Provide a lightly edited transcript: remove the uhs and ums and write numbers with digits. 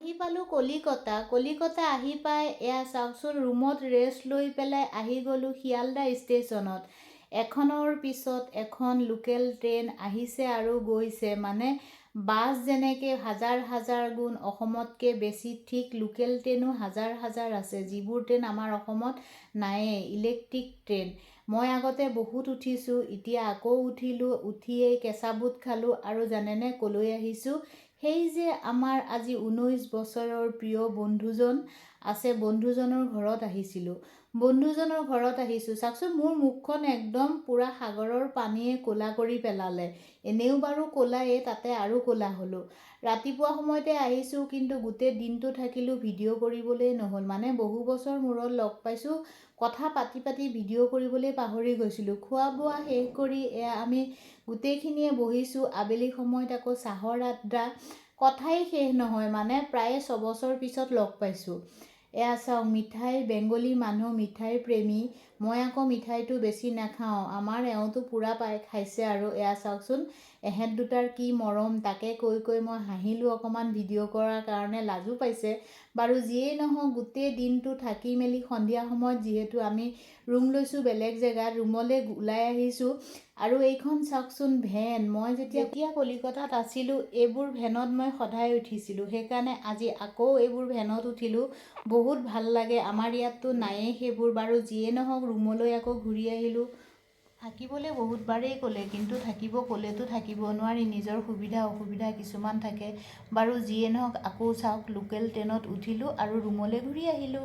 আহি পালোঁ কলিকতা আহি পাই এয়া চাওকচোন ৰুমত ৰেষ্ট লৈ পেলাই আহি গ'লোঁ শিয়ালদা ষ্টেচনত। এখনৰ পিছত এখন লোকেল ট্ৰেইন আহিছে আৰু গৈছে। মানে বাছ যেনেকৈ হাজাৰ হাজাৰ গুণ অসমতকৈ বেছি, ঠিক লোকেল ট্ৰেইনো হাজাৰ হাজাৰ আছে, যিবোৰ ট্ৰেইন আমাৰ অসমত নায়েই, ইলেক্ট্ৰিক ট্ৰেইন। মই আগতে বহুত উঠিছোঁ, এতিয়া আকৌ উঠিলোঁ। উঠিয়েই কেঁচা বুট খালোঁ আৰু জানেনে ক'লৈ আহিছোঁ? সেই যে আমাৰ আজি 19 বছৰৰ প্ৰিয় বন্ধুজন আছে, বন্ধুজনৰ ঘৰত আহিছিলোঁ। চাওকচোন মোৰ মুখখন একদম পূৰা সাগৰৰ পানীয়ে ক'লা কৰি পেলালে। এনেও বাৰু ক'লায়ে, তাতে আৰু ক'লা হ'লোঁ। ৰাতিপুৱা সময়তে আহিছোঁ, কিন্তু গোটেই দিনটো থাকিলোঁ, ভিডিঅ' কৰিবলৈ নহ'ল। মানে বহু বছৰ মূৰত লগ পাইছোঁ, কথা পাতি পাতি ভিডিঅ' কৰিবলৈ পাহৰি গৈছিলোঁ। খোৱা বোৱা শেষ কৰি এয়া আমি গোটেইখিনিয়ে বহিছোঁ। আবেলি সময়ত আকৌ চাহৰ আড্ডা, কথাই শেষ নহয়। মানে প্ৰায় 6 বছৰ পিছত লগ পাইছোঁ। এয়া চাওক, মিঠাই, বেংগলী মানুহ মিঠাই প্ৰেমী। মই আকৌ মিঠাইটো বেছি নাখাওঁ, আমাৰ এওঁটো পূৰা খাইছে আৰু এয়া চাওকচোন এহেঁত দুটাৰ কি মৰম। তাকে কৈ কৈ মই হাঁহিলোঁ অকণমান, ভিডিঅ' কৰাৰ কাৰণে লাজো পাইছে। বাৰু যিয়েই নহওক, গোটেই দিনটো থাকি মেলি সন্ধিয়া সময়ত যিহেতু আমি ৰুম লৈছোঁ বেলেগ জেগাত, ৰুমলৈ ওলাই আহিছোঁ। আৰু এইখন চাওকচোন ভেন, মই যেতিয়া কলিকতাত আছিলোঁ এইবোৰ ভেনত মই সদায় উঠিছিলোঁ, সেইকাৰণে আজি আকৌ এইবোৰ ভেনত উঠিলোঁ। বহুত ভাল লাগে, আমাৰ ইয়াততো নায়েই সেইবোৰ। বাৰু যিয়ে নহওক, ৰুমলৈ আকৌ ঘূৰি আহিলোঁ। থাকিবলৈ বহুতবাৰেই ক'লে, কিন্তু ক'লেতো থাকিব নোৱাৰি, নিজৰ সুবিধা অসুবিধা কিছুমান থাকে। বাৰু যিয়ে নহওক, আকৌ চাওক লোকেল ট্ৰেইনত উঠিলোঁ আৰু ৰুমলৈ ঘূৰি আহিলোঁ।